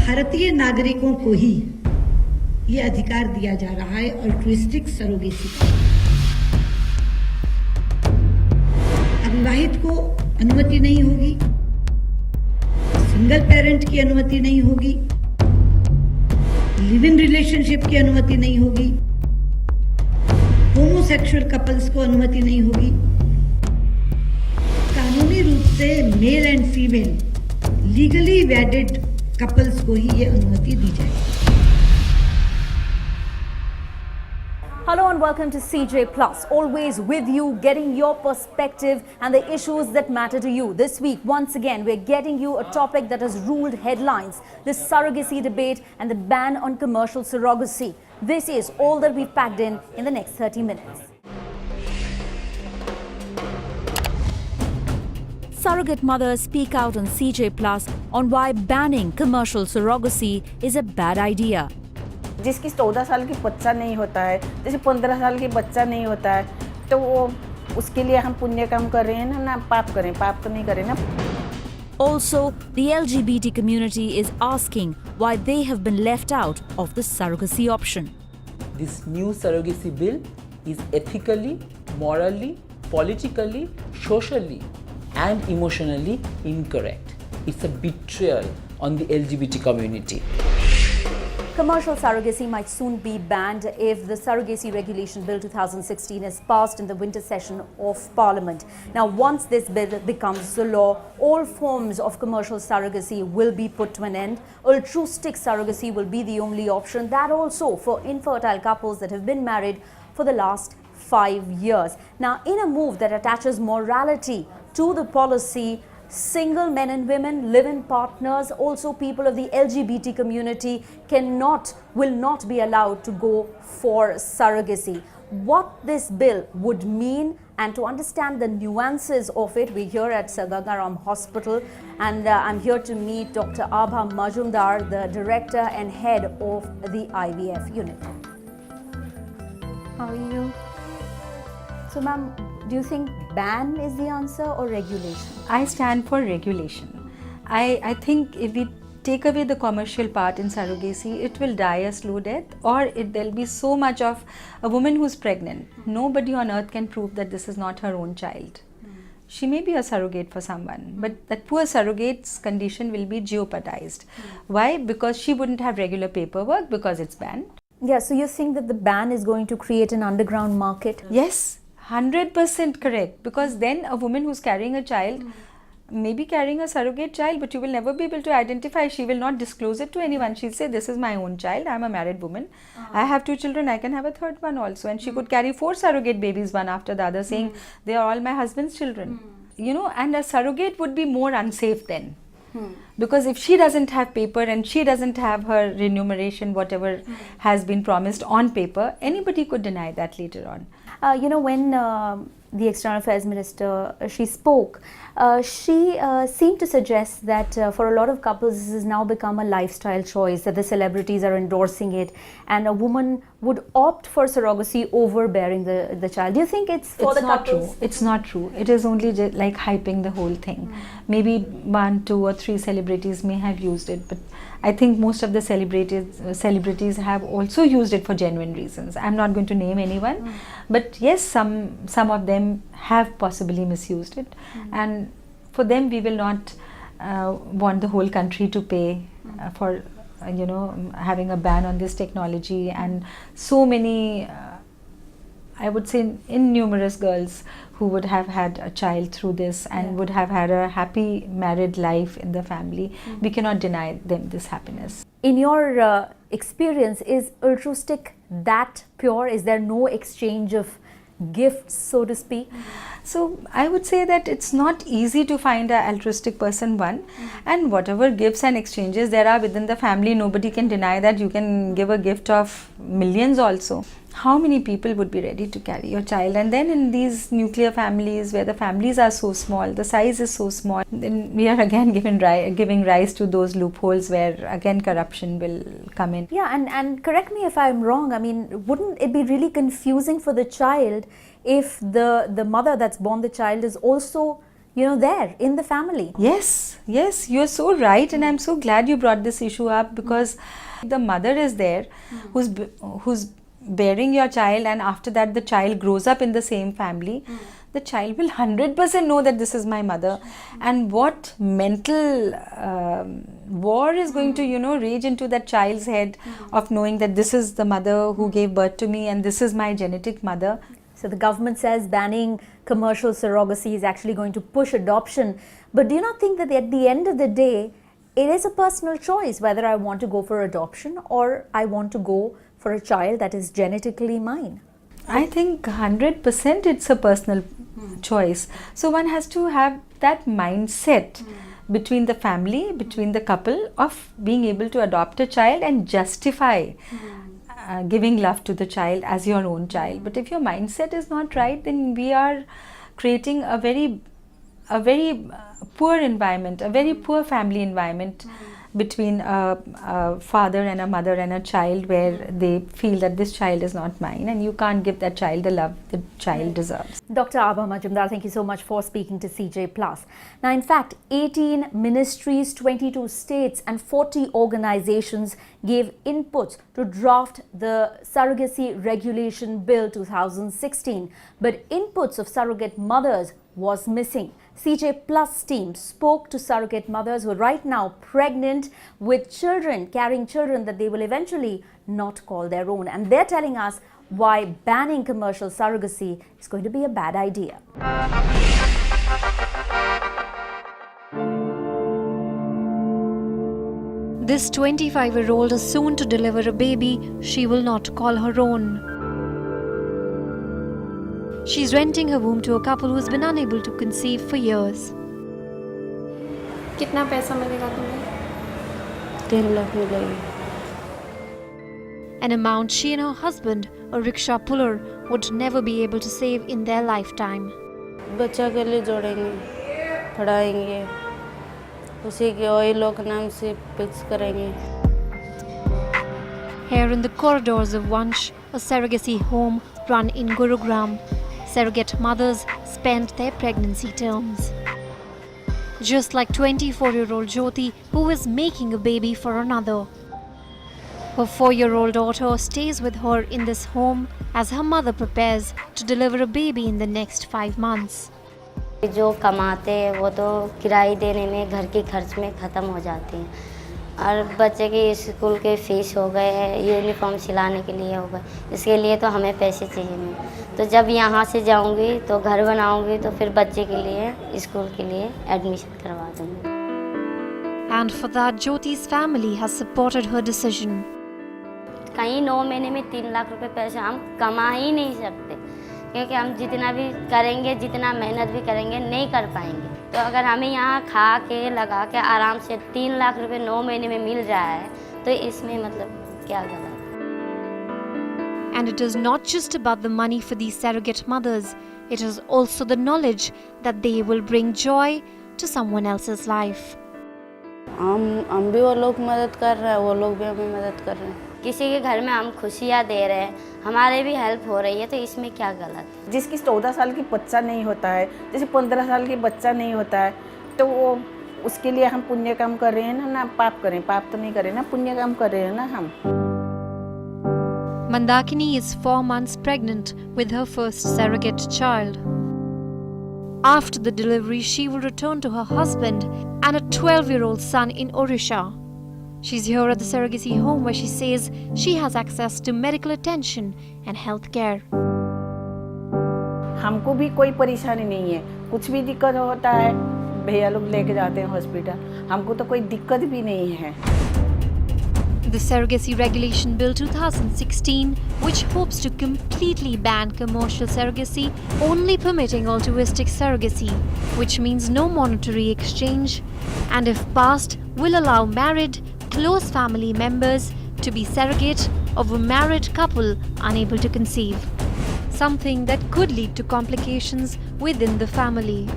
भारतीय नागरिकों को ही ये अधिकार दिया जा रहा है अल्ट्रुइस्टिक सरोगेसी का। अविवाहित को अनुमति नहीं होगी, सिंगल पेरेंट की अनुमति नहीं होगी, लिव इन रिलेशनशिप की अनुमति नहीं होगी, होमोसेक्सुअल कपल्स को अनुमति नहीं होगी। कानूनी रूप से male and female legally वेडेड couples को ही ये अनुमति दी जाएगी। Hello and welcome to CJ Plus, always with you, getting your perspective and the issues that matter to you. This week, once again, we're getting you a topic that has ruled headlines, the surrogacy debate and the ban on commercial surrogacy. This is all that we've packed in the next 30 minutes. Surrogate mothers speak out on CJ Plus on why banning commercial surrogacy is a bad idea. जिसकी 14 साल की बच्चा नहीं होता है, जैसे 15 साल की बच्चा नहीं होता है, तो वो उसके लिए हम पुण्य काम कर रहे हैं ना पाप करें, पाप तो नहीं करें ना। Also, the LGBT community is asking why they have been left out of the surrogacy option. This new surrogacy bill is ethically, morally, politically, socially and emotionally incorrect. It's a betrayal on the LGBT community. Commercial surrogacy might soon be banned if the Surrogacy Regulations Bill 2016 is passed in the winter session of Parliament. Now, once this bill becomes the law, all forms of commercial surrogacy will be put to an end. Altruistic surrogacy will be the only option, that also for infertile couples that have been married for the last 5 years. Now, in a move that attaches morality to the policy, single men and women, live-in partners, also people of the LGBT community will not be allowed to go for surrogacy. What this bill would mean, and to understand the nuances of it, we're here at Sir Gangaram Hospital, and I'm here to meet Dr. Abha Majumdar, the director and head of the IVF unit. How are you? So, ma'am, do you think ban is the answer or regulation? I stand for regulation. I think if we take away the commercial part in surrogacy, it will die a slow death, or there'll be so much of a woman who's pregnant. Nobody on earth can prove that this is not her own child. She may be a surrogate for someone, but that poor surrogate's condition will be jeopardized. Why? Because she wouldn't have regular paperwork because it's banned. Yeah, so you think that the ban is going to create an underground market? Yes. 100% correct, because then a woman who's carrying a child may be carrying a surrogate child, but you will never be able to identify. She will not disclose it to anyone. She'll say, this is my own child, I'm a married woman, I have 2 children, I can have a third one also. And she could carry 4 surrogate babies one after the other, saying they are all my husband's children. You know, and a surrogate would be more unsafe then. Because if she doesn't have paper and she doesn't have her remuneration, whatever has been promised on paper, anybody could deny that later on. You know, when the External Affairs Minister, she spoke, she seemed to suggest that for a lot of couples this has now become a lifestyle choice, that the celebrities are endorsing it, and a woman would opt for surrogacy over bearing the child. Do you think it's for the couples? It's not true. It is only like hyping the whole thing. Maybe 1, 2 or 3 celebrities may have used it, but I think most of the celebrities have also used it for genuine reasons. I'm not going to name anyone, but yes, some of them have possibly misused it, and for them we will not want the whole country to pay for having a ban on this technology. And so many I would say innumerous girls who would have had a child through this and would have had a happy married life in the family. We cannot deny them this happiness. In your experience, is altruistic that pure? Is there no exchange of gifts, so to speak? So I would say that it's not easy to find an altruistic person, one, and whatever gifts and exchanges there are within the family, nobody can deny that you can give a gift of millions also. How many people would be ready to carry your child? And then in these nuclear families where the families are so small, the size is so small, then we are again giving rise to those loopholes where again corruption will come in. Yeah, and correct me if I'm wrong, I mean, wouldn't it be really confusing for the child if the mother that's born the child is also there in the family. Yes, yes, you're so right, and I'm so glad you brought this issue up, because the mother is there who's bearing your child, and after that the child grows up in the same family. The child will 100% know that this is my mother, and what mental war is going to rage into that child's head of knowing that this is the mother who gave birth to me and this is my genetic mother. So the government says banning commercial surrogacy is actually going to push adoption. But do you not think that at the end of the day, it is a personal choice whether I want to go for adoption or I want to go for a child that is genetically mine? I think 100% it's a personal choice. So one has to have that mindset between the family, between the couple, of being able to adopt a child and justify giving love to the child as your own child. But if your mindset is not right, then we are creating a very poor environment, a very poor family environment between a father and a mother and a child, where they feel that this child is not mine, and you can't give that child the love the child deserves. Dr. Abha Majumdar, thank you so much for speaking to CJ+. Now, in fact, 18 ministries, 22 states and 40 organizations gave inputs to draft the Surrogacy Regulation Bill 2016. But inputs of surrogate mothers was missing. CJ+ team spoke to surrogate mothers who are right now pregnant with children, carrying children that they will eventually not call their own. And they're telling us why banning commercial surrogacy is going to be a bad idea. This 25-year-old is soon to deliver a baby she will not call her own. She's renting her womb to a couple who's been unable to conceive for years. कितना पैसा मिलेगा तुम्हें? 3 लाख मिलेगी. An amount she and her husband, a rickshaw puller, would never be able to save in their lifetime. बच्चा के लिए जोड़ेंगे, पढ़ाएंगे, उसी के वही लोग नाम से फिक्स करेंगे. Here in the corridors of Vansh, a surrogacy home run in Gurugram, surrogate mothers spend their pregnancy terms. Just like 24-year-old Jyoti, who is making a baby for another. Her 4-year-old daughter stays with her in this home as her mother prepares to deliver a baby in the next 5 months. जो कमाते हैं वो तो किराए देने में, घर के खर्च में ख़त्म हो जाते हैं, और बच्चे के स्कूल के फीस हो गए हैं, यूनिफॉर्म सिलाने के लिए हो गए, इसके लिए तो हमें पैसे चाहिए नहीं. तो जब यहाँ से जाऊँगी तो घर बनाऊँगी तो फिर बच्चे के लिए स्कूल के लिए एडमिशन करवा दूँगी. And for that, Jyoti's family has supported her decision. कहीं 9 महीने में 3 लाख रुपए पैसे हम कमा ही नहीं सकते, क्योंकि हम जितना भी करेंगे, जितना मेहनत भी करेंगे, नहीं कर पाएंगे. तो अगर हमें यहाँ खा के लगा के आराम से 3 लाख रुपए 9 महीने में मिल रहा है, तो इसमें मतलब क्या गलत. And it is not just about the money for these surrogate mothers, it is also the knowledge that they will bring joy to someone else's life. हम भी वो लोग मदद कर रहे हैं, वो लोग भी हमें मदद कर रहे हैं. किसी के घर में हम खुशियाँ दे रहे हैं, हमारे भी हेल्प हो रही है, तो इसमें क्या गलत. जिसकी 14 साल की बच्चा नहीं होता है, जैसे 15 साल की बच्चा नहीं होता है, तो वो उसके लिए हम पुण्य काम कर रहे हैं ना पाप करें. पाप तो नहीं करें ना, पुण्य काम कर रहे हैं ना हम. Mandakini is 4 months pregnant with her first surrogate child. After the delivery, she will return to her husband and a 12-year-old son in Odisha. She's here at the surrogacy home where she says she has access to medical attention and health care. हमको भी कोई परेशानी नहीं है. कुछ भी दिक्कत होता है, भैया लोग लेके जाते हैं हॉस्पिटल. हमको तो कोई दिक्कत भी नहीं है. The Surrogacy Regulation Bill 2016, which hopes to completely ban commercial surrogacy, only permitting altruistic surrogacy, which means no monetary exchange, and if passed, will allow married, close family members to be surrogate of a married couple unable to conceive, something that could lead to complications within the family.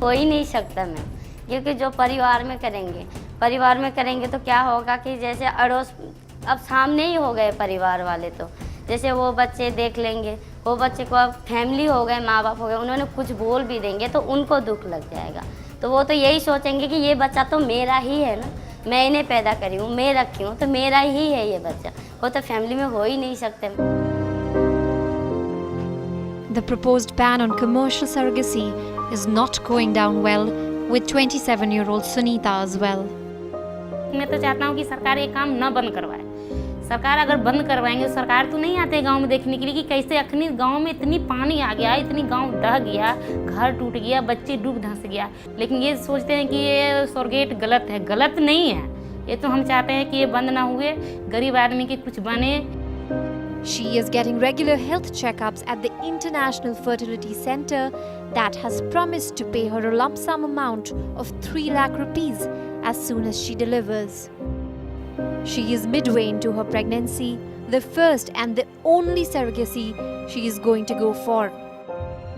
हो ही नहीं सकता मैं, क्योंकि जो परिवार में करेंगे तो क्या होगा कि जैसे अड़ोस अब सामने ही हो गए परिवार वाले, तो जैसे वो बच्चे देख लेंगे, वो बच्चे को अब फैमिली हो गए, माँ बाप हो गए, उन्होंने कुछ बोल भी देंगे तो उनको दुख लग जाएगा। तो वो तो यही सोचेंगे कि ये बच्चा तो मेरा ही है ना, मैं इन्हें पैदा करी हूँ, मैं रखी हूँ, तो मेरा ही है ये बच्चा, वो तो फैमिली में हो ही नहीं सकते। The proposed ban on commercial surrogacy is not going down well with 27-year-old Sunita as well. मैं तो चाहता हूँ कि सरकार ये काम न बंद करवाए। सरकार अगर बंद करवाएंगे, सरकार तो नहीं आते गांव में देखने के लिए कि कैसे अखनी गांव में इतनी पानी आ गया, इतनी गांव ढह गया, घर टूट गया, बच्चे डूब धंस गया। लेकिन ये सोचते हैं कि ये सरोगेट गलत है। गलत नहीं है, ये तो हम चाहते हैं कि ये बंद ना हुए, गरीब आदमी के कुछ बने। She is getting regular health checkups at the International Fertility Center that has promised to pay her a lump sum amount of 3 lakh rupees as soon as she delivers. She is midway into her pregnancy, the first and the only surrogacy she is going to go for.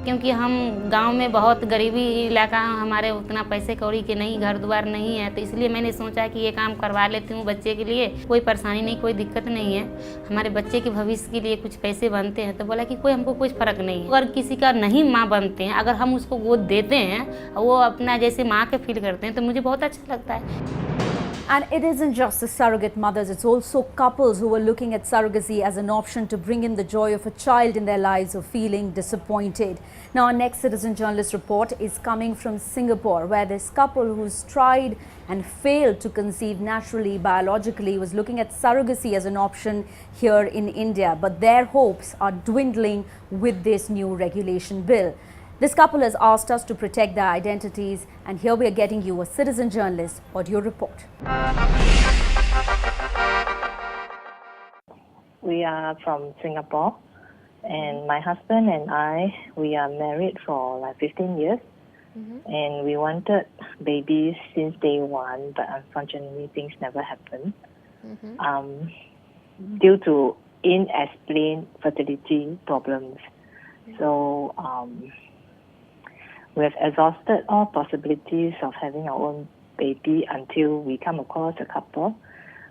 क्योंकि हम गांव में बहुत गरीबी इलाका, हमारे उतना पैसे कौड़ी के नहीं, घर द्वार नहीं है, तो इसलिए मैंने सोचा कि ये काम करवा लेती हूँ बच्चे के लिए। कोई परेशानी नहीं, कोई दिक्कत नहीं है, हमारे बच्चे के भविष्य के लिए कुछ पैसे बनते हैं। तो बोला कि कोई हमको कुछ फ़र्क नहीं है। अगर किसी का नहीं माँ बनते हैं, अगर हम उसको गोद देते हैं, वो अपना जैसे माँ के फील करते हैं, तो मुझे बहुत अच्छा लगता है। And it isn't just the surrogate mothers, it's also couples who are looking at surrogacy as an option to bring in the joy of a child in their lives or feeling disappointed. Now, our next Citizen Journalist report is coming from Singapore, where this couple who's tried and failed to conceive naturally, biologically, was looking at surrogacy as an option here in India. But their hopes are dwindling with this new regulation bill. This couple has asked us to protect their identities, and here we are getting you a Citizen Journalist audio report. We are from Singapore, and my husband and I, we are married for like 15 years, and we wanted babies since day one, but unfortunately things never happened due to unexplained fertility problems. So we have exhausted all possibilities of having our own baby until we come across a couple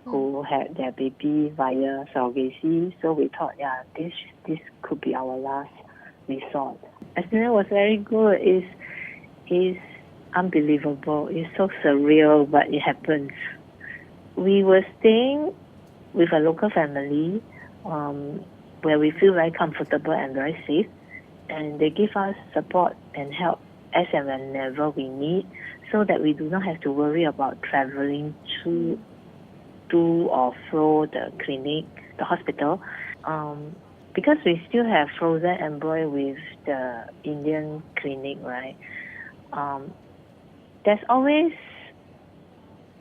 who had their baby via surrogacy. So we thought, yeah, this could be our last resort. Experience was very good. It's unbelievable. It's so surreal, but it happens. We were staying with a local family where we feel very comfortable and very safe, and they give us support and help as and whenever we need, so that we do not have to worry about traveling to or fro the clinic, the hospital, because we still have frozen embryo with the Indian clinic, right? There's always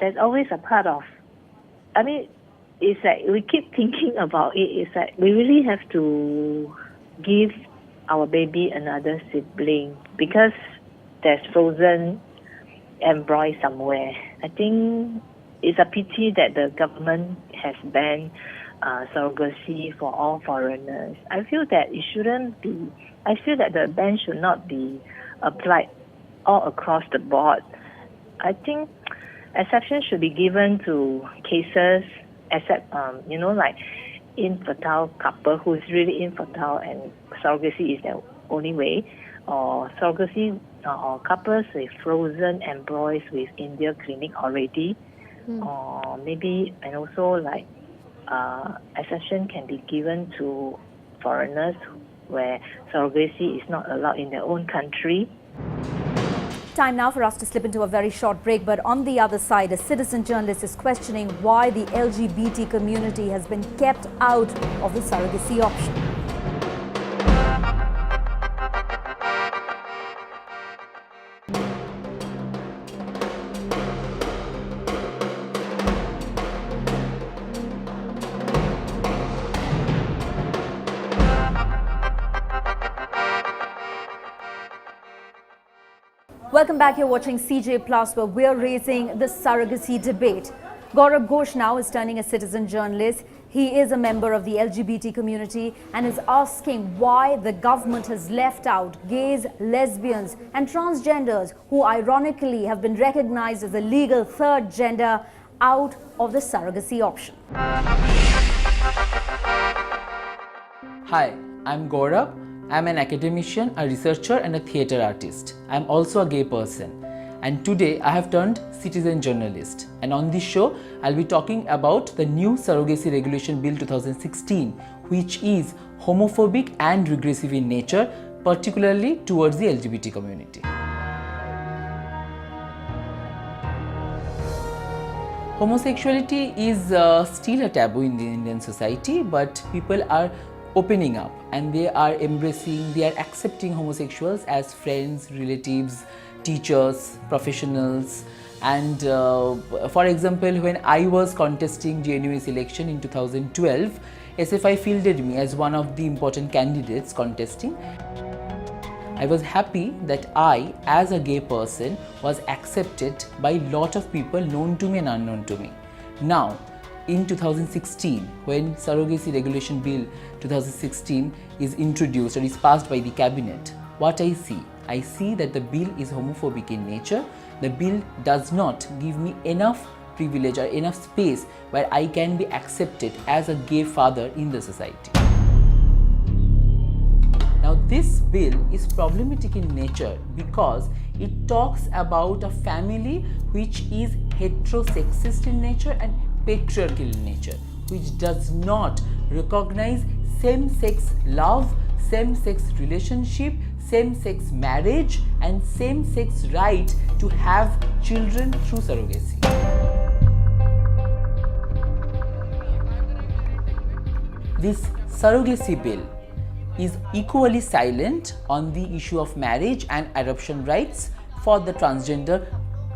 a part of, I mean, it's like we keep thinking about it. It's like we really have to give our baby another sibling because there's frozen embryo somewhere. I think it's a pity that the government has banned surrogacy for all foreigners. I feel that it shouldn't be. I feel that the ban should not be applied all across the board. I think exceptions should be given to cases, except like infertile couple who is really infertile and surrogacy is the only way, or surrogacy or couples with frozen embryos with India clinic already, or maybe, and also like exception can be given to foreigners where surrogacy is not allowed in their own country. Time now for us to slip into a very short break, but on the other side, a citizen journalist is questioning why the LGBT community has been kept out of the surrogacy option. Welcome back. You're watching CJ Plus, where we're raising the surrogacy debate. Gaurav Ghosh now is turning a citizen journalist. He is a member of the LGBT community and is asking why the government has left out gays, lesbians and transgenders, who ironically have been recognized as a legal third gender, out of the surrogacy option. Hi, I'm Gaurav. I'm an academician, a researcher, and a theatre artist. I'm also a gay person. And today I have turned citizen journalist. And on this show, I'll be talking about the new Surrogacy Regulation Bill 2016, which is homophobic and regressive in nature, particularly towards the LGBT community. Homosexuality is still a taboo in the Indian society, but people are opening up and they are embracing, they are accepting homosexuals as friends, relatives, teachers, professionals. And for example, when I was contesting JNU's election in 2012, SFI fielded me as one of the important candidates contesting. I was happy that I, as a gay person, was accepted by a lot of people known to me and unknown to me. Now, in 2016, when Surrogacy Regulation Bill 2016 is introduced or is passed by the cabinet, what I see that the bill is homophobic in nature. The bill does not give me enough privilege or enough space where I can be accepted as a gay father in the society. Now, this bill is problematic in nature because it talks about a family which is heterosexist in nature and patriarchal in nature, which does not recognize same-sex love, same-sex relationship, same-sex marriage, and same-sex right to have children through surrogacy. This surrogacy bill is equally silent on the issue of marriage and adoption rights for the transgender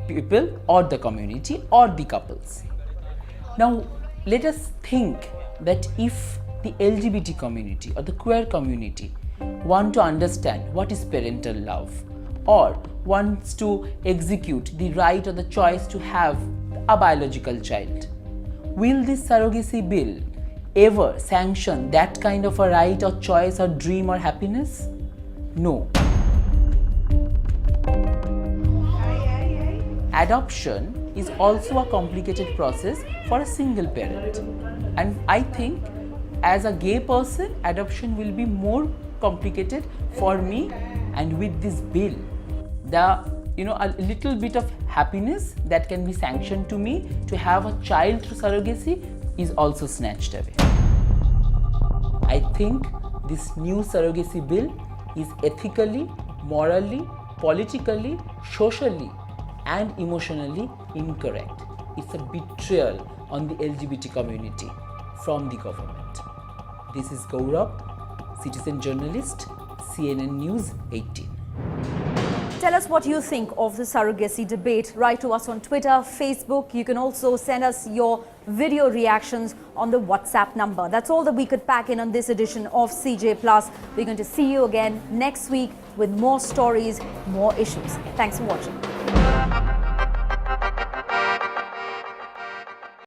people or the community or the couples. Now, let us think that if the LGBT community or the queer community want to understand what is parental love or wants to execute the right or the choice to have a biological child, will this surrogacy bill ever sanction that kind of a right or choice or dream or happiness? No. Adoption is also a complicated process for a single parent, and I think as a gay person, adoption will be more complicated for me. And with this bill, a little bit of happiness that can be sanctioned to me to have a child through surrogacy is also snatched away. I think this new surrogacy bill is ethically, morally, politically, socially, and emotionally incorrect. It's a betrayal on the LGBT community from the government. This is Gaurav, citizen journalist, CNN News 18. Tell us what you think of the surrogacy debate. Write to us on Twitter, Facebook. You can also send us your video reactions on the WhatsApp number. That's all that we could pack in on this edition of CJ Plus. We're going to see you again next week with more stories, more issues. Thanks for watching.